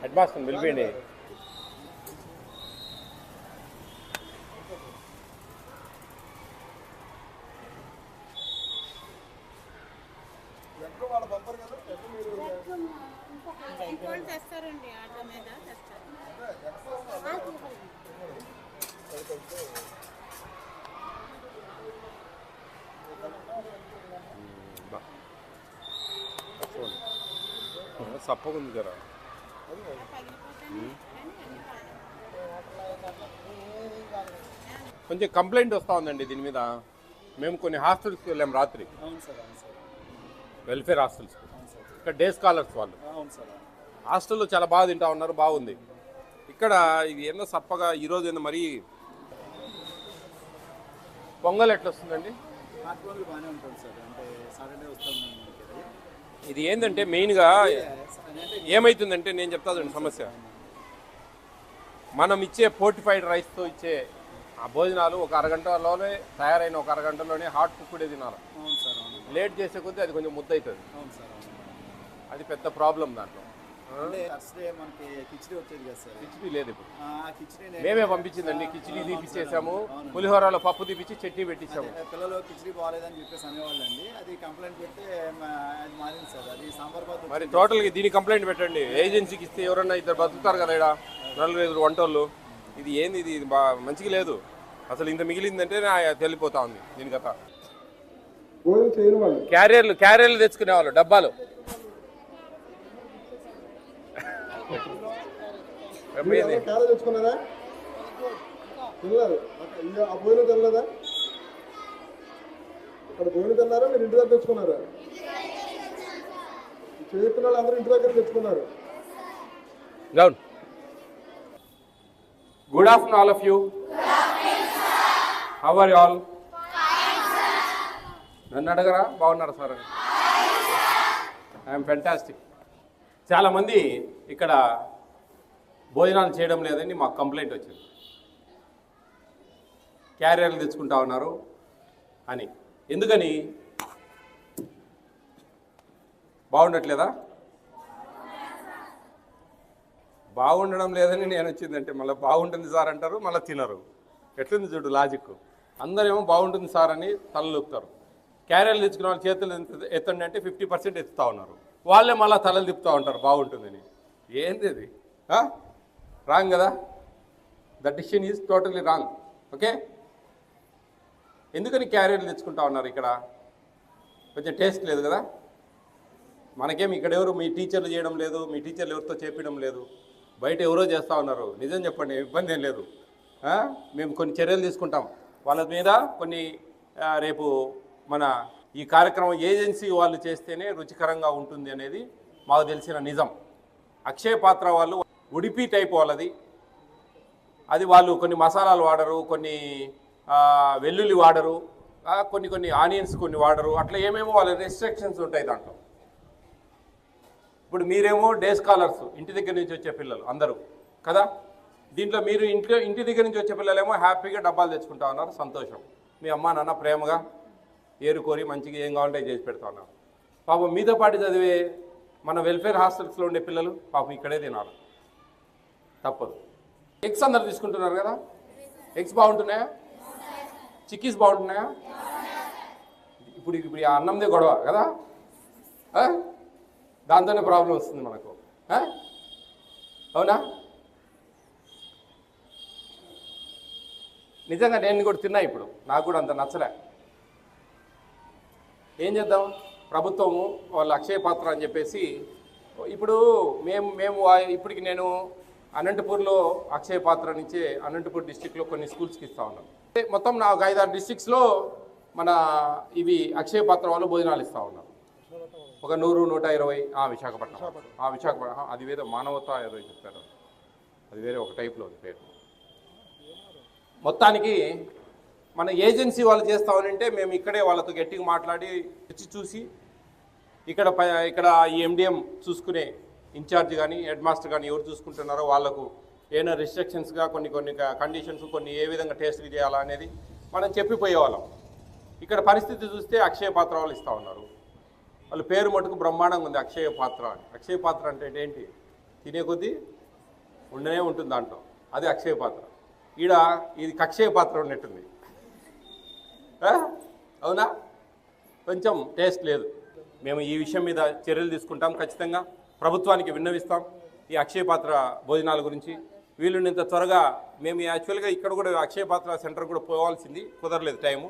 Head master పిలిపియండి. సప్పగుంది కదా. కొంచెం complaint వస్తూ ఉందండి దీని మీద. మేము కొన్ని హాస్టల్స్కి వెళ్ళాము రాత్రి, వెల్ఫేర్ హాస్టల్స్. ఇక్కడ డే స్కాలర్స్ వాళ్ళు హాస్టల్లో చాలా బాగా తింటా ఉన్నారు, బాగుంది. ఇక్కడ ఇది ఏందో సప్పగా ఈరోజు ఏందో మరీ. పొంగల్ ఎట్లా వస్తుందండి? ఇది ఏంటంటే మెయిన్గా ఏమవుతుందంటే నేను చెప్తా చూడండి సమస్య. మనం ఇచ్చే ఫోర్టిఫైడ్ రైస్తో ఇచ్చే ఆ భోజనాలు ఒక అరగంటలోనే తయారైన ఒక అరగంటలోనే హాట్ కుక్కుడే తినాలి. లేట్ చేసే కొద్దీ అది కొంచెం ముద్ద అవుతుంది. అది పెద్ద ప్రాబ్లం దాంట్లో. కిచిడీ లేదు ఇప్పుడు. మేమే పంపించిందండి, కిచిడీ తీపిచ్చేసాము, పులిహోరలో పప్పు తీపిచ్చి చట్నీ పెట్టించాము. పిల్లలు కిచిడీ బాగాలేదని చెప్పేసి అనేవాళ్ళండి. అది కంప్లైంట్ పెడితే అది మారింది సార్. అది సాంబార్ బాత్. మరి టోటల్గా దీనికి కంప్లైంట్ పెట్టండి. ఏజెన్సీకి ఇస్తే ఎవరన్నా ఇద్దరు బతుకుతారు కదా ఇక్కడ, 4-5 వంటోళ్ళు. ఇది ఏంది? ఇది మంచిగా లేదు అసలు. ఇంత మిగిలిందంటే తెలిపోతా ఉంది దీని కథ. క్యారియర్లు తెచ్చుకునే వాళ్ళు డబ్బాలు తెచ్చుకున్నారా? భోజనం తినలేదా? ఇక్కడ భోజనం తిన్నారా? మీరు ఇంటి దగ్గర తెచ్చుకున్నారా? చేతున్న వాళ్ళు అందరూ ఇంటి దగ్గర తెచ్చుకున్నారు. Good afternoon all of you. How are you all? నన్ను అడగరా? బాగున్నారా సార్? I'm fantastic. చాలామంది ఇక్కడ భోజనాలు చేయడం లేదని మాకు కంప్లైంట్ వచ్చింది. క్యారియర్లు తెచ్చుకుంటా ఉన్నారు అని. ఎందుకని? బాగుండట్లేదా? బాగుండడం లేదని నేను వచ్చిందంటే మళ్ళీ బాగుంటుంది సార్ అంటారు, మళ్ళీ తినరు. ఎట్లుంది చూడు లాజిక్. అందరేమో బాగుంటుంది సార్ అని తలలుపుతారు. క్యారియర్లు తెచ్చుకున్న వాళ్ళు చేతులు ఎత్తండి అంటే 50% ఎత్తుతూ ఉన్నారు. వాళ్ళే మళ్ళీ తలలు తిప్పుతూ ఉంటారు బాగుంటుందని. ఏంది అది? రాంగ్ కదా. The decision is totally wrong. Okay, ఎందుకని క్యారియర్లు తెచ్చుకుంటా ఉన్నారు? ఇక్కడ కొంచెం టేస్ట్ లేదు కదా. మనకేం ఇక్కడ ఎవరు మీ టీచర్లు చేయడం లేదు, మీ టీచర్లు ఎవరితో చేపించడం లేదు, బయట ఎవరో చేస్తూ ఉన్నారు. నిజం చెప్పండి, ఇబ్బంది ఏం లేదు. మేము కొన్ని చర్యలు తీసుకుంటాం వాళ్ళ మీద. కొన్ని రేపు మన ఈ కార్యక్రమం ఏజెన్సీ వాళ్ళు చేస్తేనే రుచికరంగా ఉంటుంది అనేది మాకు తెలిసిన నిజం. అక్షయ పాత్ర వాళ్ళు ఉడిపి టైప్ వాళ్ళది. అది వాళ్ళు కొన్ని మసాలాలు వాడరు, కొన్ని వెల్లుల్లి వాడరు, కొన్ని ఆనియన్స్ కొన్ని వాడరు. అట్లా ఏమేమో వాళ్ళ రెస్ట్రిక్షన్స్ ఉంటాయి దాంట్లో. ఇప్పుడు మీరేమో డే స్కాలర్స్, ఇంటి దగ్గర నుంచి వచ్చే పిల్లలు అందరూ కదా. దీంట్లో మీరు ఇంటి దగ్గర నుంచి వచ్చే పిల్లలేమో హ్యాపీగా డబ్బాలు తెచ్చుకుంటా ఉన్నారు, సంతోషం. మీ అమ్మ నాన్న ప్రేమగా ఏరుకోరి మంచిగా ఏం కావాలంటే చేసి పెడతా ఉన్నారు. పాపం మీతో పాటు చదివే మన వెల్ఫేర్ హాస్టల్స్లో ఉండే పిల్లలు పాపం ఇక్కడే తినాలి, తప్పదు. ఎగ్స్ అందరు తీసుకుంటున్నారు కదా. ఎగ్స్ బాగుంటున్నాయా? చిక్కీస్ బాగుంటున్నాయా? ఇప్పుడు ఆ అన్నందే గొడవ కదా. దాంతోనే ప్రాబ్లం వస్తుంది మనకు. అవునా? నిజంగా నేను కూడా తిన్నా. ఇప్పుడు నాకు కూడా అంత నచ్చలే. ఏం చేద్దాం? ప్రభుత్వము వాళ్ళు అక్షయ పాత్ర అని చెప్పేసి ఇప్పుడు మేము ఇప్పటికి నేను అనంతపూర్లో అక్షయ పాత్ర నుంచి అనంతపూర్ డిస్టిక్లో కొన్ని స్కూల్స్కి ఇస్తూ ఉన్నాం. మొత్తం నాకు 5-6 డిస్టిక్స్లో మన ఇవి అక్షయ పాత్ర వాళ్ళు భోజనాలు ఇస్తూ ఉన్నారు. ఒక 100-120. విశాఖపట్నం అది వేరే మానవత ఏదో చెప్తారు, అది వేరే ఒక టైప్లో పేరు. మొత్తానికి మన ఏజెన్సీ వాళ్ళు చేస్తామనంటే మేము ఇక్కడే వాళ్ళతో గట్టిగా మాట్లాడి తెచ్చి చూసి ఇక్కడ ఈ ఎండిఎం చూసుకునే ఇన్ఛార్జ్ కానీ హెడ్ మాస్టర్ కానీ ఎవరు చూసుకుంటున్నారో వాళ్ళకు ఏమైనా రిస్ట్రిక్షన్స్గా కొన్ని కండిషన్స్ కొన్ని ఏ విధంగా టేస్ట్గా చేయాలా అనేది మనం చెప్పిపోయేవాళ్ళం. ఇక్కడ పరిస్థితి చూస్తే అక్షయ పాత్ర వాళ్ళు ఇస్తూ ఉన్నారు. వాళ్ళ పేరు మటుకు బ్రహ్మాండంగా ఉంది, అక్షయ పాత్ర అని. అక్షయ పాత్ర అంటే ఏంటి? తినే కొద్దీ ఉండనే ఉంటుంది దాంట్లో. అది అక్షయ పాత్ర. ఈడ ఇది కక్షయ పాత్ర ఉన్నట్టుంది. అవునా? కొంచెం టేస్ట్ లేదు. మేము ఈ విషయం మీద చర్యలు తీసుకుంటాం, ఖచ్చితంగా ప్రభుత్వానికి విన్నవిస్తాం ఈ అక్షయ పాత్ర భోజనాల గురించి. వీళ్ళున్నంత త్వరగా మేము యాక్చువల్గా ఇక్కడ కూడా అక్షయ పాత్ర సెంటర్ కూడా పోవాల్సింది, కుదరలేదు టైము.